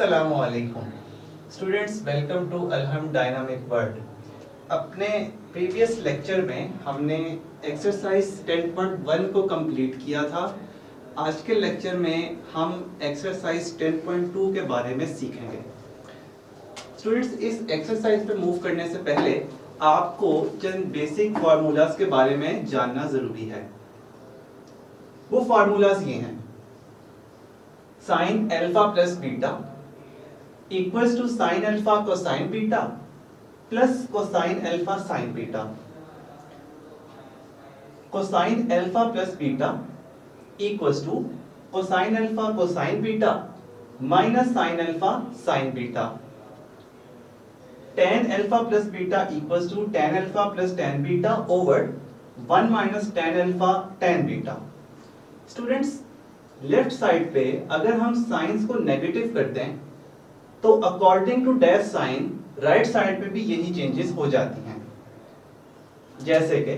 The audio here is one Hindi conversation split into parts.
अस्सलामुअलैकुम students, welcome to Alham dynamic world. अपने प्रीवियस लेक्चर में हमने एक्सरसाइज 10.1 को कंप्लीट किया था। आज के लेक्चर में हम एक्सरसाइज 10.2 के बारे में सीखेंगे। स्टूडेंट्स, इस एक्सरसाइज पे मूव करने से पहले आपको चंद बेसिक फार्मूलाज के बारे में जानना जरूरी है। वो फार्मूलाज ये हैं: sine alpha plus beta equals to sine alpha cosine beta plus cosine alpha sine beta. Cosine alpha plus beta equals to cosine alpha cosine beta minus sine alpha sine beta. tan alpha plus beta equals to tan alpha plus tan beta over 1 minus tan alpha tan beta. Students, left side पे अगर हम साइंस को नेगेटिव करते हैं तो according to dash sign right side पे भी यही चेंजेस हो जाती हैं। जैसे कि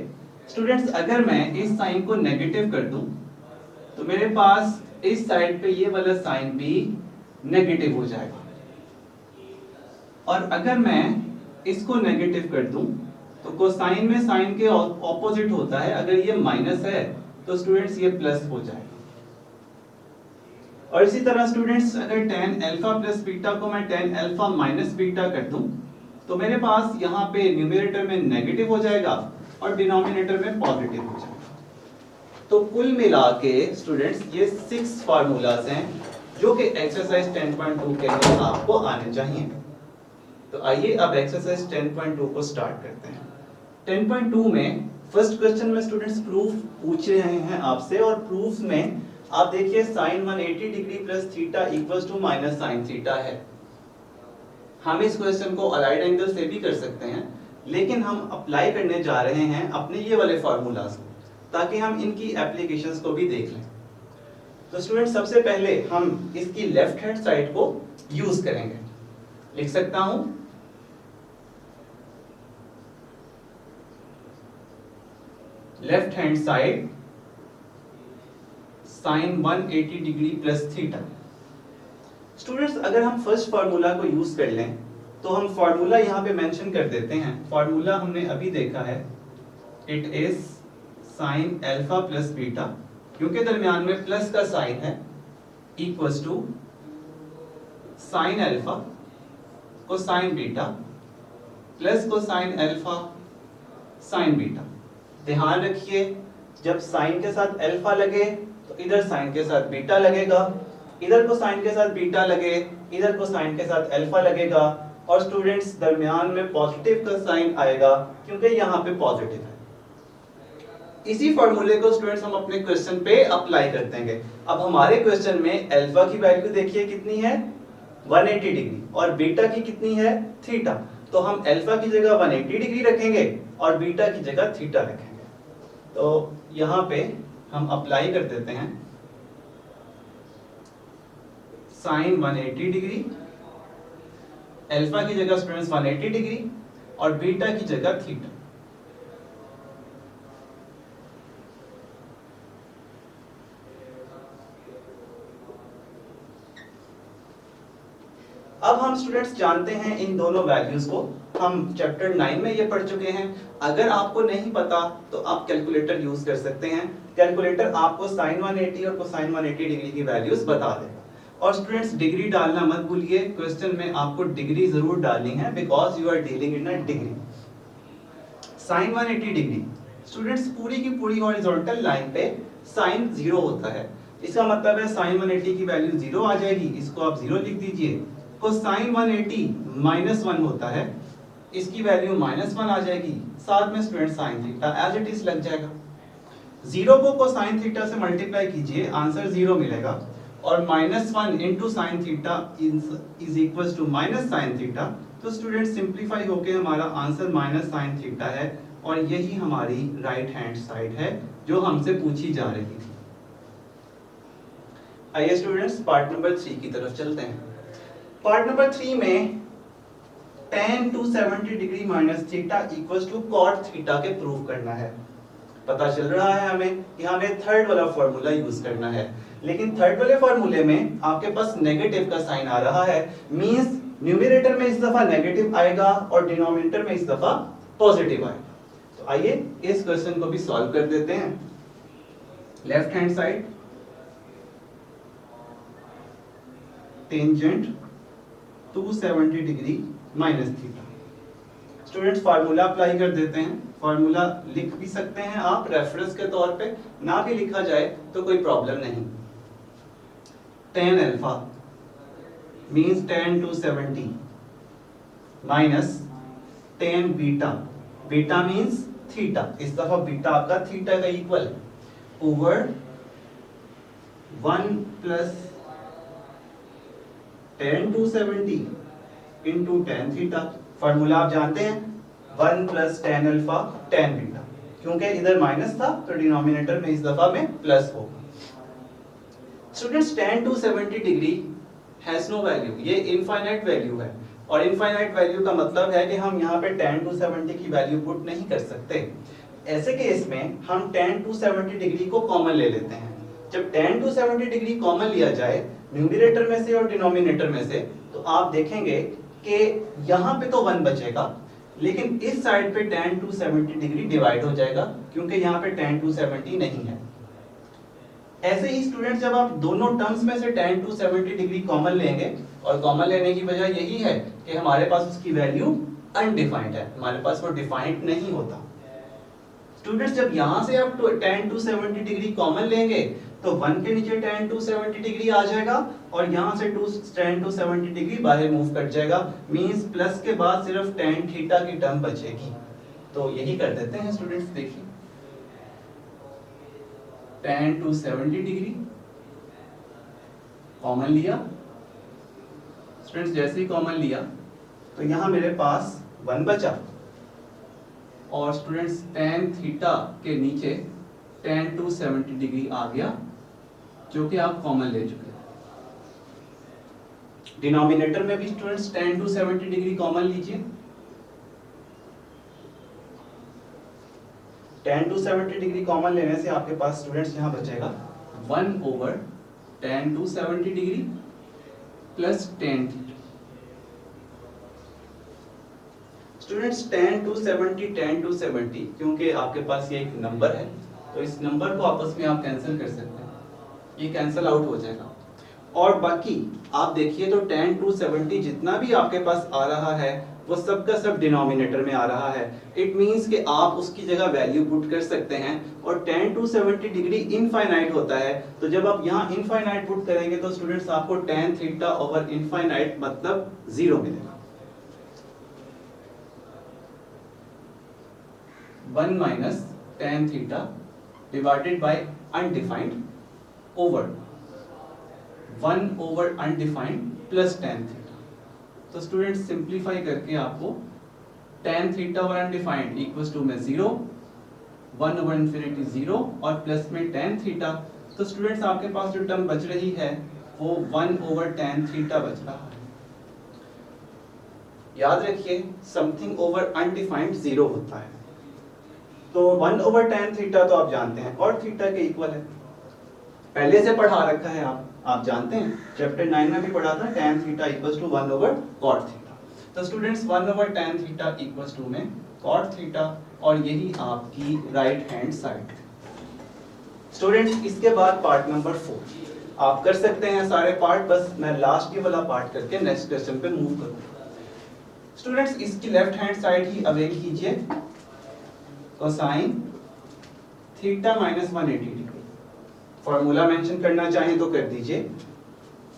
स्टूडेंट्स, अगर मैं इस साइन को नेगेटिव कर दूं तो मेरे पास इस साइड पे ये वाला साइन भी नेगेटिव हो जाएगा, और अगर मैं इसको नेगेटिव कर दूं तो कोसाइन में साइन के ऑपोजिट होता है। अगर ये माइनस है तो स्टूडेंट्स ये प्लस हो जाएगा। और इसी तरह स्टूडेंट्स, अगर tan अल्फा प्लस बीटा को मैं tan अल्फा माइनस बीटा कर दूं तो मेरे पास यहाँ पे न्यूमरेटर में नेगेटिव हो जाएगा और डिनोमिनेटर में पॉजिटिव हो जाएगा। तो कुल मिला के स्टूडेंट्स ये 6 फार्मूलाज हैं जो कि एक्सरसाइज 10.2 के लिए आपको आने चाहिए। तो आइए अब एक्सरसाइज 10.2 को स्टार्ट करते हैं। 10.2 में फर्स्ट क्वेश्चन में स्टूडेंट्स प्रूफ पूछ रहे हैं आपसे, और प्रूफ में आप देखिए sine 180 degree plus theta equals to minus sine theta है। हम इस क्वेश्चन को अलाइड एंगल से भी कर सकते हैं, लेकिन हम अप्लाई करने जा रहे हैं अपने ये वाले फार्मूलाज को, ताकि हम इनकी एप्लीकेशंस को भी देख लें। तो स्टूडेंट, सबसे पहले हम इसकी लेफ्ट हैंड साइड को यूज करेंगे। लिख सकता हूं left hand side sine 180 degree plus theta. Students, अगर हम फर्स्ट फार्मूला को यूज कर लें तो हम फार्मूला यहां पे मेंशन कर देते हैं। फार्मूला हमने अभी देखा है, it is sine alpha plus beta, क्योंकि दरमियान में प्लस का साइन है, equals to sine alpha cosine beta plus cosine alpha sine beta. ध्यान रखिए, जब साइन के साथ अल्फा लगे तो इधर साइन के साथ बीटा लगेगा, इधर को साइन के साथ बीटा लगे, इधर को साइन के साथ अल्फा लगेगा, और स्टूडेंट्स दरमियान में पॉजिटिव का साइन आएगा क्योंकि यहाँ पे पॉजिटिव है। इसी फॉर्मूले को स्टूडेंट्स हम अपने क्वेश्चन पे अप्लाई कर देंगे। अब हमारे क्वेश्चन में अल्फा की वैल्यू देखिए कितनी है, 180 डिग्री, और बीटा की कितनी है, थीटा। तो हम अल्फा की जगह 180 डिग्री रखेंगे और बीटा की जगह थीटा रखेंगे। तो यहाँ पे हम अप्लाई कर देते हैं साइन 180 डिग्री, अल्फा की जगह स्टूडेंट्स 180 डिग्री और बीटा की जगह थीटा। अब हम स्टूडेंट्स जानते हैं इन दोनों वैल्यूज को, हम चैप्टर 9 में ये पढ़ चुके हैं। अगर आपको नहीं पता तो आप कैलकुलेटर यूज कर सकते हैं। कैलकुलेटर आपको साइन 180 और कोसाइन 180 डिग्री की वैल्यूज बता देगा। और स्टूडेंट्स, डिग्री डालना मत भूलिए, क्वेश्चन में आपको डिग्री जरूर डालनी है, because you are dealing in a degree. Sine 180 degree students, पूरी की पूरी हॉरिजॉन्टल लाइन पे साइन 0 होता है। इसका मतलब है साइन 180 की वैल्यू 0 आ जाएगी, इसको आप 0 लिख दीजिए। कोसाइन 180 -1 होता है, इसकी वैल्यू -1 आ जाएगी, साथ में student sine theta as it is लग जाएगा। 0 को कोसाइन थीटा से मल्टीप्लाई कीजिए, आंसर 0 मिलेगा, और -1 into sine theta is equal to minus sine theta. तो स्टूडेंट सिंप्लीफाई होके हमारा आंसर माइनस साइन थीटा है, और यही हमारी राइट हैंड साइड है जो हमसे पूछी जा रही थी। आइए स्टूडेंट्स, पार्ट नंबर 3 की तरफ चलते हैं। पार्ट नंबर 3 में tan 270 degree minus theta equals to cot theta के प्रूव करना है। पता चल रहा है हमें कि हमें थर्ड वाला फॉर्मूला यूज करना है, लेकिन थर्ड वाले फॉर्मूले में आपके पास नेगेटिव का साइन आ रहा है, मींस न्यूमरेटर में इस दफा नेगेटिव आएगा और डिनोमिनेटर में इस दफा पॉजिटिव आएगा। तो आइए इस क्वेश्चन को भी सॉल्व कर देते हैं। Left hand side tangent 270 degree minus theta. Students formula apply कर देते हैं। फार्मूला लिख भी सकते हैं आप रेफरेंस के तौर पे, ना भी लिखा जाए तो कोई प्रॉब्लम नहीं। tan alpha means tan 270 minus tan beta, beta means theta, इस दफा बीटा आपका थीटा का इक्वल है, over 1 plus tan 270 into tan theta. Formula आप जानते हैं 1 plus tan alpha tan beta, क्योंकि इधर माइनस था तो डिनोमिनेटर में इस दफा में प्लस होगा। Students tan 270 degree has no value, ये इनफाइनाइट वैल्यू है, और इनफाइनाइट वैल्यू का मतलब है कि हम यहाँ पे tan 270 की वैल्यू पुट नहीं कर सकते। ऐसे केस में हम tan 270 डिग्री को कॉमन ले लेते हैं। जब tan 270 डिग्री कॉमन लिया जाए न्यूमरेटर में से और डिनोमिनेटर में से, तो आप देखेंगे कि यहाँ पे तो 1 बचेगा, लेकिन इस साइड पे tan 270 डिग्री डिवाइड हो जाएगा, क्योंकि यहाँ पे tan 270 नहीं है। ऐसे ही स्टूडेंट जब आप दोनों टर्म्स में से tan 270 डिग्री कॉमन लेंगे, और कॉमन लेने की वजह यही है कि हमारे पास उसकी वैल्यू अनडिफाइंड है, हमारे पास वो डिफाइंड नहीं होता। स्टूडेंट्स जब यहां से आप tan 270 डिग्री कॉमन लेंगे तो 1 के नीचे tan 270 डिग्री आ जाएगा, और यहां से tan 270 डिग्री बाहर मूव कर जाएगा, मींस प्लस के बाद सिर्फ tan थीटा की टर्म बचेगी। तो यही कर देते हैं स्टूडेंट्स, देखिए tan 270 डिग्री कॉमन लिया स्टूडेंट्स, जैसे ही कॉमन लिया तो यहां मेरे पास 1 बचा, और स्टूडेंट्स tan थीटा के नीचे tan 270 डिग्री आ गया, जो कि आप कॉमन ले चुके हैं। डिनोमिनेटर में भी स्टूडेंट्स tan 270 डिग्री कॉमन लीजिए। tan 270 डिग्री कॉमन लेने से आपके पास स्टूडेंट्स यहाँ बचेगा 1 over tan 270 degree plus tan theta. Students tan 270 क्योंकि आपके पास ये एक नंबर है, तो इस नंबर को आपस में आप कैंसिल कर सकते हैं, ये कैंसिल आउट हो जाएगा। और बाकी आप देखिए तो tan 270 जितना भी आपके पास आ रहा है वो सब का सब डिनोमिनेटर में आ रहा है। इट मींस कि आप उसकी जगह वैल्यू पुट कर सकते हैं, और tan 270 डिग्री इनफाइनाइट होता है, तो जब आप यहाँ इनफाइनाइट पुट करेंगे तो स्टूडेंट्स आपको tan थीटा ओवर इनफाइनाइट मतलब 0 मिलेगा। 1 minus tan theta divided by undefined over 1 over undefined plus tan theta. तो स्टूडेंट सिंप्लीफाई करके आपको tan theta over undefined equals to में 0, 1 ओवर इन्फिनिटी 0 और प्लस में tan थीटा। तो स्टूडेंट्स आपके पास जो टर्म बच रही है वो 1 ओवर tan थीटा बच रहा है। याद रखिए समथिंग ओवर अनडिफाइंड 0 होता है, तो 1 ओवर tan थीटा तो आप जानते हैं और थीटा के इक्वल है, पहले से पढ़ा रखा है आप जानते हैं, चैप्टर 9 में भी पढ़ा था tan theta equals to 1 over cot theta. तो students 1 over tan theta equals to में cot थीटा, और यही आपकी राइट हैंड साइड। स्टूडेंट्स इसके बाद पार्ट नंबर 4 आप कर सकते हैं सारे पार्ट, बस मैं लास्ट ये वाला पार्ट करके नेक्स्ट क्वेश्चन पे मूव करूंगा। स्टूडेंट्स इसकी लेफ्ट हैंड साइड ही अवेल कीजिए, cosine theta minus 180 degree. Formula mention करना चाहें तो कर दीजिए।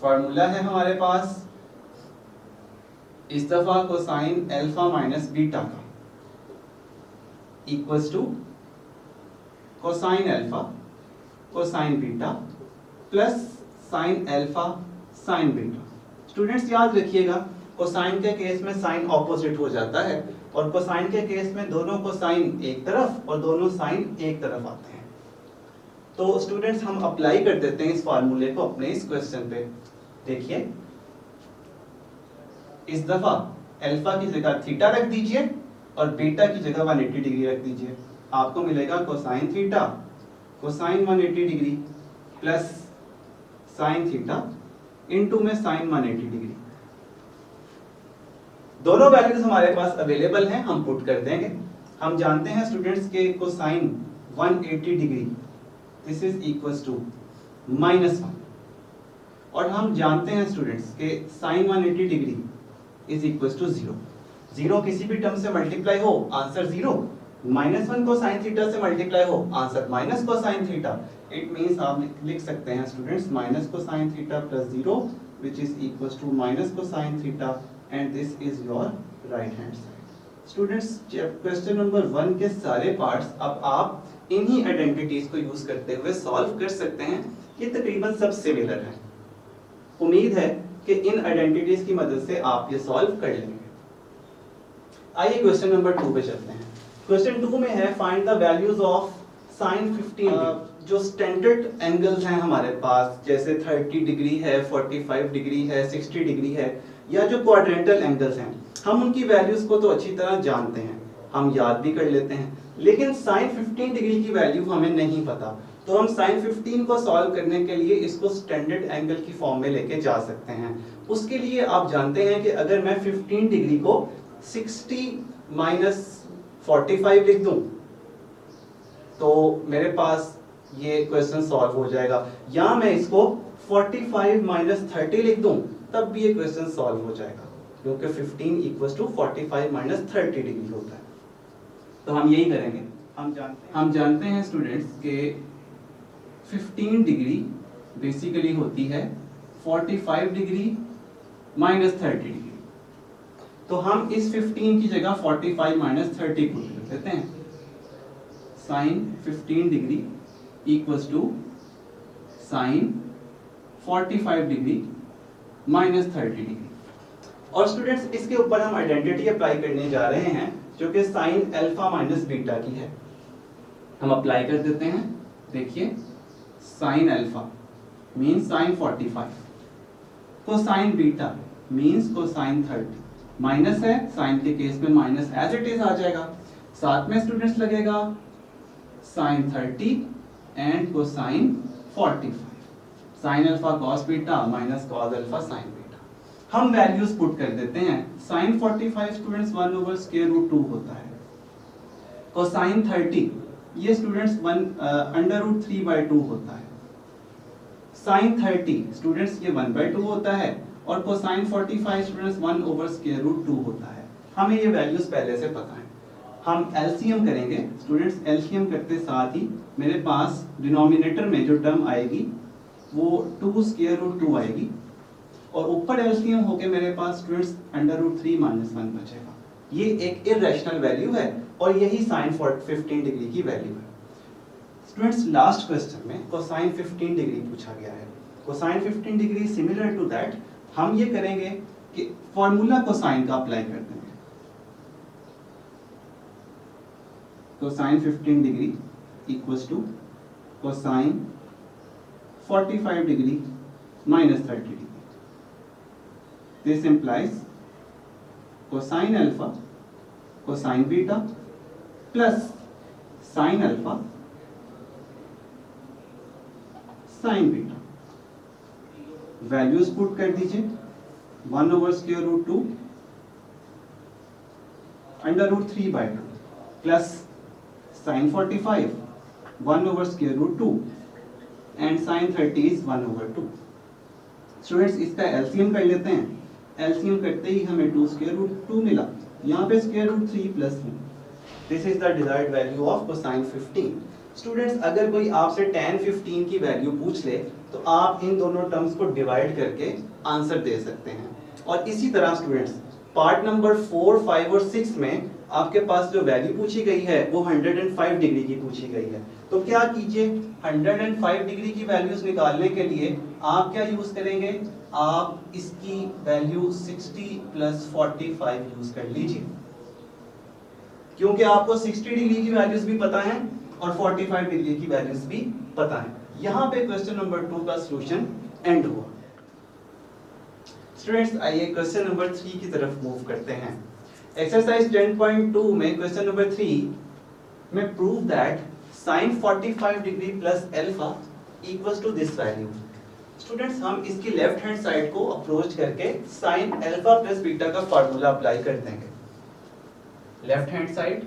फॉर्मूला है हमारे पास इस दफा कोसाइन अल्फा माइनस बीटा का equals to cosine alpha cosine beta plus sine alpha sine beta. Students याद रखिएगा कोसाइन के केस में साइन ऑपोजिट हो जाता है, और कोसाइन के केस में दोनों कोसाइन एक तरफ और दोनों साइन एक तरफ आते हैं। तो स्टूडेंट्स हम अप्लाई कर देते हैं इस फार्मूले को अपने इस क्वेश्चन पे। देखिए इस दफा अल्फा की जगह थीटा रख दीजिए और बीटा की जगह 180 डिग्री रख दीजिए। आपको मिलेगा cosine theta cosine 180 degree plus sine theta into में साइन 180 डिग्री। दोनों वैल्यूज हमारे पास अवेलेबल हैं, हम पुट कर देंगे। हम जानते हैं स्टूडेंट्स के cosine 180 degree this is equal to -1 और हम जानते हैं स्टूडेंट्स के sine 180 degree is equal to 0। 0 किसी भी टर्म से मल्टीप्लाई हो आंसर 0, -1 को साइन थीटा से मल्टीप्लाई हो आंसर माइनस को साइन थीटा। इट मींस आप लिख सकते हैं स्टूडेंट्स माइनस को sine theta plus 0 which is equal to minus को sine theta and this is your right hand side. Students question number 1 के सारे पार्ट्स अब आप इन्हीं आइडेंटिटीज को यूज करते हुए सॉल्व कर सकते हैं। ये तकरीबन सब सिमिलर हैं। उम्मीद है कि इन आइडेंटिटीज की मदद से आप ये सॉल्व कर लेंगे। आइए क्वेश्चन नंबर 2 पे चलते हैं। क्वेश्चन 2 में है find the values of sine 15। जो स्टैंडर्ड एंगल्स हैं हमारे पास जैसे 30 डिग्री है, 45 डिग्री है, 60 डिग्री है या जो क्वाड्रेंटल एंगल्स हैं हम उनकी वैल्यूज को तो अच्छी तरह जानते हैं, हम याद भी कर लेते हैं, लेकिन साइन 15 डिग्री की वैल्यू हमें नहीं पता। तो हम साइन 15 को सॉल्व करने के लिए इसको स्टैंडर्ड एंगल की फॉर्म में लेके जा सकते हैं। उसके लिए आप जानते हैं कि अगर मैं 15 डिग्री को 60 माइनस 45 लिख दूं तो मेरे पास ये क्वेश्चन सॉल्व हो जाएगा, या मैं इसको 45 माइनस 30 लिख दूं तब भी ये क्वेश्चन सॉल्व हो जाएगा क्योंकि 15 इक्वल्स टू 45 माइनस 30 डिग्री होता है। तो हम यही करेंगे। हम जानते हैं स्टूडेंट्स के 15 डिग्री बेसिकली होती है 45 डिग्री माइनस 30 डिग्री। तो हम इस 15 की जगह 45 माइनस 30 पुट कर देते हैं। Sine 15 degree equals to sine 45 degree minus 30 degree. और स्टूडेंट्स इसके ऊपर हम आइडेंटिटी अप्लाई करने जा रहे हैं जो कि साइन अल्फा माइनस बीटा की है। हम अप्लाई कर देते हैं। देखिए sine alpha means sine 45, cosine beta means cosine 30, minus है साइन के केस में माइनस एज इट इज आ जाएगा। साथ में स्टूडेंट्स लगेगा sine 30 and cosine 45, sine alpha cos beta minus cos alpha sine beta. हम वैल्यूज पुट कर देते हैं। Sine 45 students 1 over square root 2 होता है। कोसाइन 30 ये स्टूडेंट्स 1 अंडर रूट 3/2 होता है। साइन 30 स्टूडेंट्स ये 1/2 होता है और cosine 45 students 1 over square root 2 होता है। हमें ये वैल्यूज पहले से पता है। हम एलसीएम करेंगे स्टूडेंट्स। एलसीएम करते साथ ही मेरे पास डिनोमिनेटर में जो टर्म आएगी वो 2 स्क्वायर रूट 2 आएगी और ऊपर एलसीएम होके मेरे पास स्टूडेंट्स अंडर रूट 3 माइनस 1 बचेगा। ये एक इरेशनल वैल्यू है और यही साइन 15 डिग्री की वैल्यू है। स्टूडेंट्स लास्ट क्वेश्चन में कोसाइन 15 डिग्री पूछा गया है। Cosine 15 degree similar to that हम ये करेंगे कि फॉर्मूला कोसाइन का अप्लाई कर देंगे। Cosine 15 degree equals to cosine 45 degree minus 30 degree. This implies cosine alpha cosine beta plus sine alpha sine beta. Values put कर दीजिए। 1 over square root 2 under root 3/2 plus sine 45 1 over square root 2 and sine 30 is 1 over 2। Students इसका एलसीएम कर लेते हैं। एलसीएम करते ही हमें 2 स्क्वायर रूट 2 मिला, यहाँ पे square root 3 plus 1। This is the desired value of cosine 15। Students अगर कोई आपसे tan 15 की वैल्यू पूछ ले तो आप इन दोनों टर्म्स को डिवाइड करके आंसर दे सकते हैं। और इसी तरह स्टूडेंट्स पार्ट नंबर 4, 5 और 6 में आपके पास जो वैल्यू पूछी गई है वो 105 डिग्री की पूछी गई है। तो क्या कीजिए 105 डिग्री की वैल्यूज निकालने के लिए आप क्या यूज करेंगे, आप इसकी वैल्यू 60 प्लस 45 यूज कर लीजिए क्योंकि आपको 60 डिग्री की वैल्यूज भी पता है और 45 डिग्री की वैल्यूज भी पता है। यहाँ पे क्वेश्चन नंबर 2 का सॉल्यूशन एंड हुआ। स्टूडेंट्स आइए क्वेश्चन नंबर 3 की तरफ मूव करते हैं। एक्सरसाइज 10.2 में क्वेश्चन नंबर 3 मैं prove that sin 45 degree plus alpha equals to this value. Students हम इसकी लेफ्ट हैंड साइड को अप्रोच करके sin अल्फा प्लस बीटा का फार्मूला अप्लाई कर देंगे। Left hand side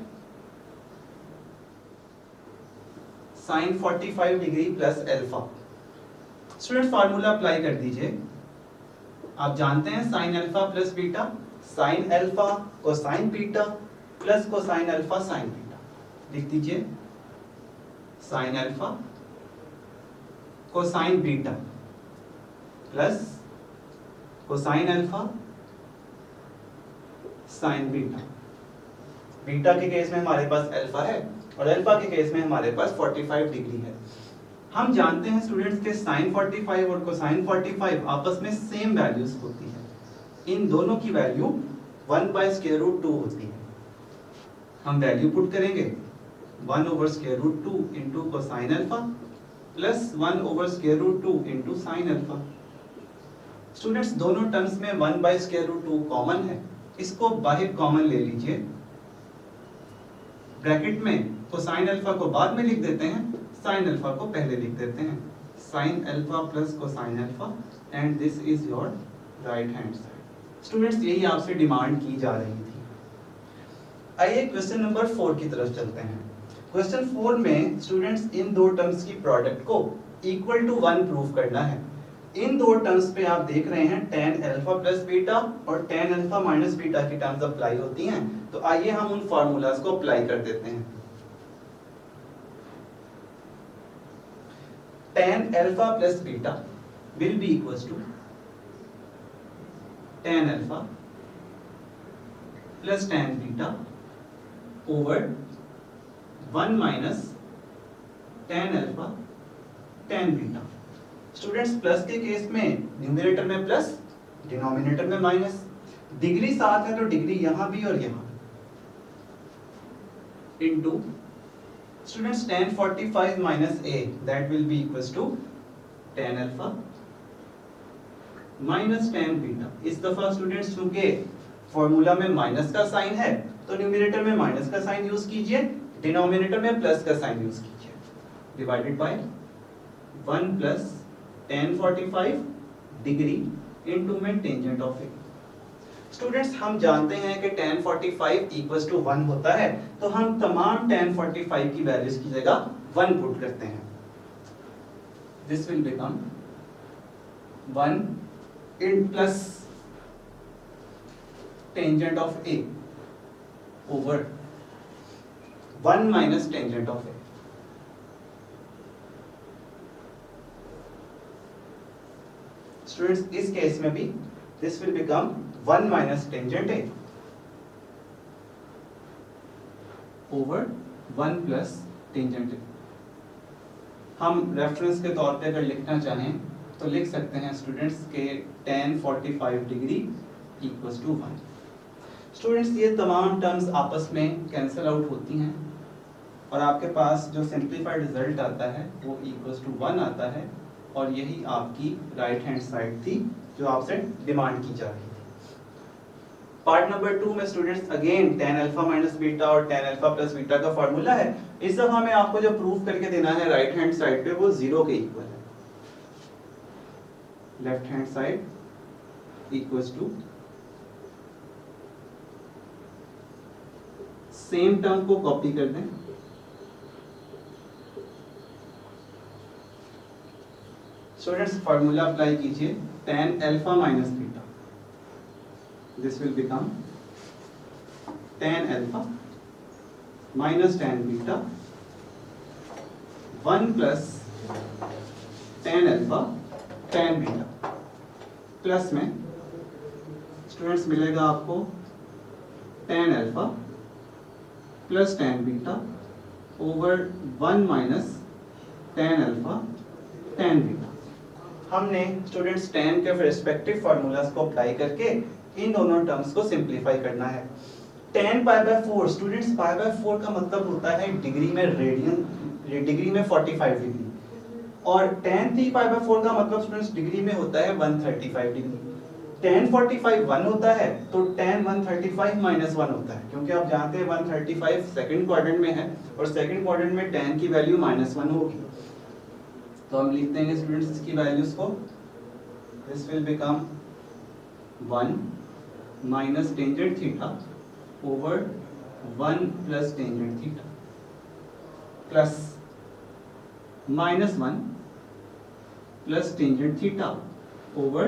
sin 45 degree plus alpha. Student formula apply कर दीजिए। आप जानते हैं sin alpha plus beta, sin alpha cosine beta plus cosine alpha sine beta. लिख दीजिए sin alpha cosine beta plus cosine alpha sine beta. Beta के केस में हमारे पास अल्फा है और अल्फा के केस में हमारे पास 45 डिग्री है। हम जानते हैं स्टूडेंट्स के sin 45 और कोसाइन 45 आपस में सेम वैल्यूज होती है। इन दोनों की वैल्यू 1/√2 होती है। हम वैल्यू पुट करेंगे 1/√2 into cosine alpha plus 1/√2 into sine alpha. Students दोनों टर्म्स में 1/√2 कॉमन है, इसको बाहर कॉमन ले लीजिए। ब्रैकेट में कोसाइन अल्फा को बाद में लिख देते हैं, साइन अल्फा को पहले लिख देते हैं। Sine alpha plus cosine alpha and this is your right hand side. Students यही आपसे डिमांड की जा रही थी। आइए क्वेश्चन नंबर 4 की तरफ चलते हैं। क्वेश्चन 4 में स्टूडेंट्स इन दो टर्म्स की प्रोडक्ट को इक्वल टू 1 प्रूव करना है। इन दो टर्म्स पे आप देख रहे हैं tan अल्फा प्लस बीटा और tan अल्फा माइनस बीटा की टर्म्स अप्लाई होती हैं। तो आइए हम उन फार्मूलाज को अप्लाई कर देते हैं। tan alpha plus beta will be equals to tan alpha plus tan beta over 1 minus tan alpha tan beta. Students plus के केस में न्यूमरेटर में प्लस, डिनोमिनेटर में माइनस। डिग्री साथ है तो डिग्री यहां भी और यहां into students tan 45 minus a that will be equals to tan alpha minus tan beta. इस दफा स्टूडेंट्स चूंकि फॉर्मूला में माइनस का साइन है तो न्यूमरेटर में माइनस का साइन यूज कीजिए, डिनोमिनेटर में प्लस का साइन यूज कीजिए। Divided by 1 plus tan 45 degree into में टेंजेंट ऑफ ए। स्टूडेंट्स हम जानते हैं कि tan 45 इक्वल्स टू 1 होता है, तो हम तमाम tan 45 की वैल्यूज की जगह 1 पुट करते हैं। This will become 1 in plus tangent of A over 1 minus tangent of A. Students इस केस में भी this will become 1 minus tangent A over 1 plus tangent ए। हम रेफरेंस के तौर पे अगर लिखना चाहें तो लिख सकते हैं स्टूडेंट्स के tan 45 degree equals to 1। Students ये तमाम टर्म्स आपस में कैंसिल आउट होती हैं और आपके पास जो सिंप्लीफाइड रिजल्ट आता है वो इक्वल्स टू 1 आता है और यही आपकी राइट हैंड साइड थी जो आपसे डिमांड की जा रही थी। पार्ट नंबर 2 में students again tan alpha minus beta और tan अल्फा प्लस बीटा का फॉर्मूला है। इस दफा में आपको जो प्रूफ करके देना है राइट हैंड साइड पे वो 0 के इक्वल है। Left hand side equals to same term को कॉपी कर दें, स्टूडेंट्स फार्मूला अप्लाई कीजिए tan alpha minus beta. This will become tan alpha minus tan beta 1 plus tan alpha tan beta plus में स्टूडेंट्स मिलेगा आपको tan alpha plus tan beta over 1 minus tan alpha tan beta. हमने स्टूडेंट्स tan के रिस्पेक्टिव फार्मूलाज को अप्लाई करके इन दोनों टर्म्स को सिंप्लीफाई करना है। tan π/4 स्टूडेंट्स π/4 का मतलब होता है डिग्री में रेडियन, डिग्री में 45 डिग्री और tan 3 π/4 का मतलब स्टूडेंट्स डिग्री में होता है 135 डिग्री। tan 45 1 होता है तो tan 135 माइनस 1 होता है, क्योंकि आप जानते हैं 135 सेकंड क्वाड्रेंट में है और सेकंड क्वाड्रेंट में tan की वैल्यू -1 होगी। तो हम लिख देंगे स्टूडेंट्स इसकी वैल्यूज को, this will become 1 minus tangent theta over 1 plus tangent theta plus -1 plus tangent theta over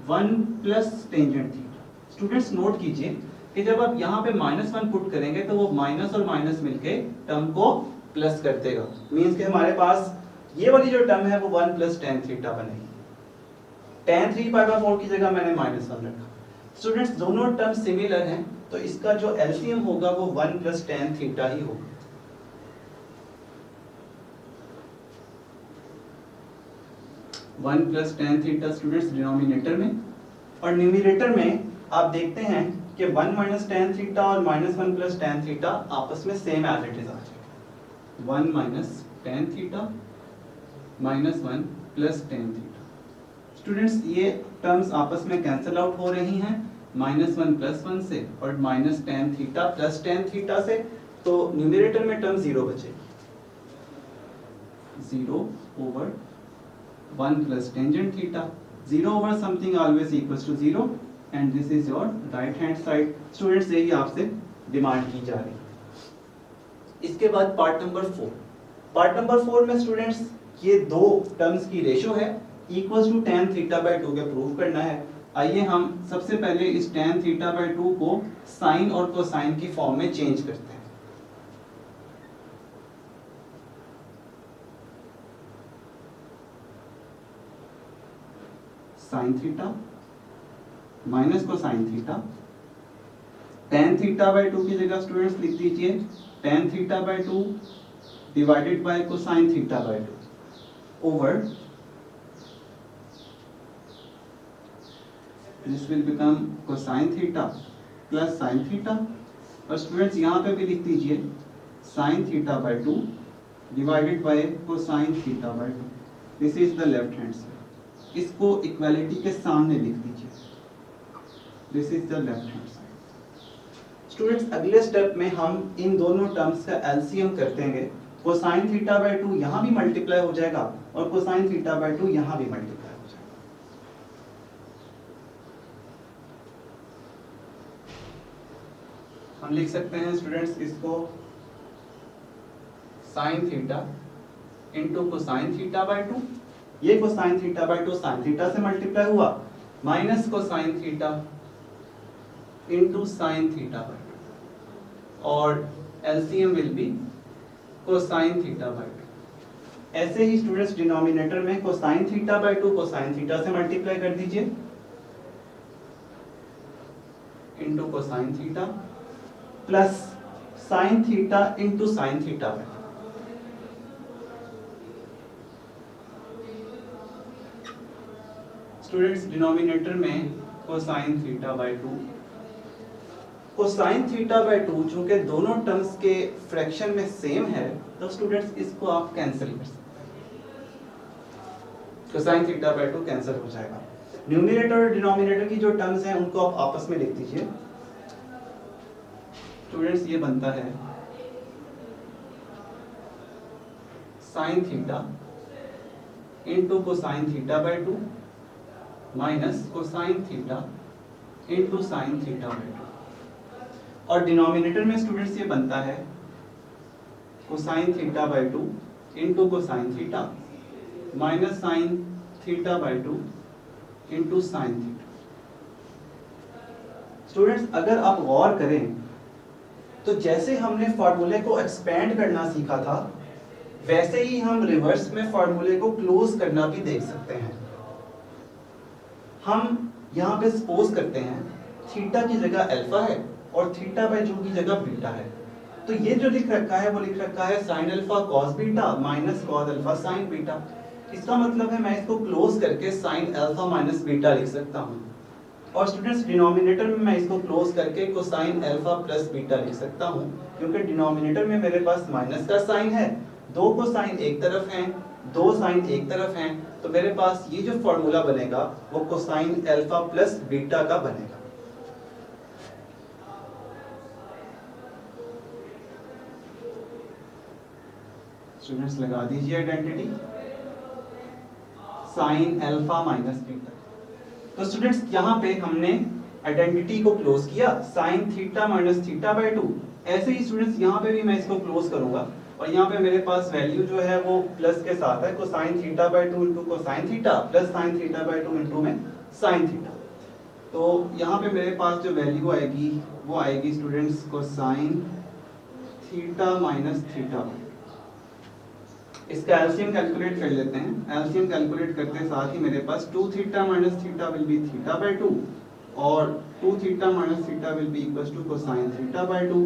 1 plus tangent theta. Students note कीजिए कि जब आप यहाँ पे -1 पुट करेंगे तो वो माइनस और माइनस मिलके टर्म को प्लस कर देगा, मींस कि हमारे पास ये वाली जो टर्म है वो 1 प्लस tan थीटा बनेगी। tan 3π/4 की जगह मैंने -1 रखा। स्टूडेंट्स दोनों टर्म सिमिलर हैं तो इसका जो एलसीएम होगा वो 1 प्लस tan थीटा ही होगा। One plus tan theta students denominator में, और न्यूमरेटर में आप देखते हैं कि 1 माइनस tan थीटा और -1 प्लस tan थीटा आपस में सेम एज इट इज आ जाएगा। 1 minus tan theta -1 plus tan theta. Students ये टर्म्स आपस में कैंसिल आउट हो रही हैं -1 प्लस 1 से और minus tan theta plus tan theta से, तो न्यूमरेटर में टर्म 0 बचेगी। 0 over 1 plus tangent theta, 0 over something always equals to 0 and this is your right hand side। Students यही आपसे डिमांड की जा रही है। इसके बाद पार्ट नंबर 4। पार्ट नंबर 4 में स्टूडेंट्स ये दो टर्म्स की रेशो है इक्वल्स टू tan θ/2 के प्रूव करना है। आइए हम सबसे पहले इस tan θ/2 को साइन और कोसाइन की फॉर्म में चेंज करते हैं। Sine theta minus cosine theta, tan θ/2 की जगह स्टूडेंट्स लिख दीजिए tan θ/2 divided by cosine θ/2 over this will become cosine theta plus sine theta, और स्टूडेंट्स यहाँ पे भी लिख दीजिए sine θ/2 divided by cosine θ/2। This is the left hand side. इसको इक्वालिटी के सामने लिख दीजिए, this is the left hand side. Students अगले स्टेप में हम इन दोनों टर्म्स का एलसीएम कर देंगे। कोसाइन θ/2 यहाँ भी मल्टीप्लाई हो जाएगा और कोसाइन θ/2 यहाँ भी मल्टीप्लाई हो जाएगा। हम लिख सकते हैं स्टूडेंट्स इसको साइन थीटा इंटू कोसाइन θ/2, ये कोसाइन θ/2 साइन थीटा से मल्टीप्लाई हुआ minus cosine theta into sine θ/2 और एलसीएम विल बी कोसाइन θ/2। ऐसे ही स्टूडेंट्स डिनोमिनेटर में कोसाइन θ/2 कोसाइन थीटा से मल्टीप्लाई कर दीजिए into cosine theta plus sine theta into sine θ/2। Students denominator में कोसाइन θ/2, कोसाइन θ/2 चूंकि दोनों टर्म्स के फ्रैक्शन में सेम है तो स्टूडेंट्स इसको आप कैंसिल कर सकते हैं। कोसाइन θ/2 कैंसिल हो जाएगा। न्यूमरेटर और डिनोमिनेटर की जो टर्म्स हैं उनको आप आपस में लिख दीजिए। स्टूडेंट्स ये बनता है sine theta into cosine θ/2 minus cosine theta into sine θ/2, और डिनोमिनेटर में स्टूडेंट्स ये बनता है cosine θ/2 into cosine theta minus sine θ/2 into sine theta. Students अगर आप गौर करें तो जैसे हमने फॉर्मूले को एक्सपेंड करना सीखा था वैसे ही हम रिवर्स में फॉर्मूले को क्लोज करना भी देख सकते हैं। हम यहाँ पे सपोज करते हैं थीटा की जगह अल्फा है और θ/2 की जगह बीटा है, तो ये जो लिख रखा है वो लिख रखा है sign alpha cos beta minus cos alpha sine beta. इसका मतलब है मैं इसको क्लोज करके साइन अल्फा माइनस बीटा लिख सकता हूँ, और स्टूडेंट्स डिनोमिनेटर में मैं इसको क्लोज करके कोसाइन अल्फा प्लस बीटा लिख सकता हूँ, क्योंकि डिनोमिनेटर में मेरे पास माइनस का साइन है, दो कोसाइन एक तरफ हैं दो साइन एक तरफ हैं, तो मेरे पास ये जो फॉर्मूला बनेगा वो कोसाइन अल्फा प्लस बीटा का बनेगा। स्टूडेंट्स लगा दीजिए identity sine alpha minus beta. तो स्टूडेंट्स यहाँ पे हमने आइडेंटिटी को क्लोज किया sign theta minus theta by 2। ऐसे ही स्टूडेंट्स यहाँ पे भी मैं इसको क्लोज करूंगा और यहाँ पे मेरे पास वैल्यू जो है वो प्लस के साथ है, cosine theta by 2 into cosine theta plus sine theta by 2 into में साइन थीटा। तो यहाँ पे मेरे पास जो वैल्यू आएगी वो आएगी students cosine theta minus theta. इसका एलसीएम कैलकुलेट कर लेते हैं। एलसीएम कैलकुलेट करते साथ ही मेरे पास 2 theta minus theta will be theta by 2 और 2 theta minus theta will be equals to cosine theta by 2।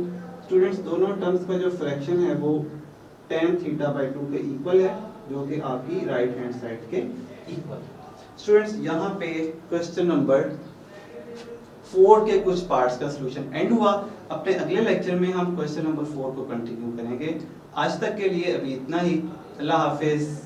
Students दोनों टर्म्स का जो फ्रैक्शन है वो tan थीटा बाय 2 के इक्वल है, जो कि आपकी राइट हैंड साइड के इक्वल। स्टूडेंट्स यहाँ पे क्वेश्चन नंबर 4 के कुछ पार्ट्स का सॉल्यूशन एंड हुआ। अपने अगले लेक्चर में हम क्वेश्चन नंबर 4 को कंटिन्यू करेंगे। आज तक के लिए अभी इतना ही। अल्लाह हाफिज।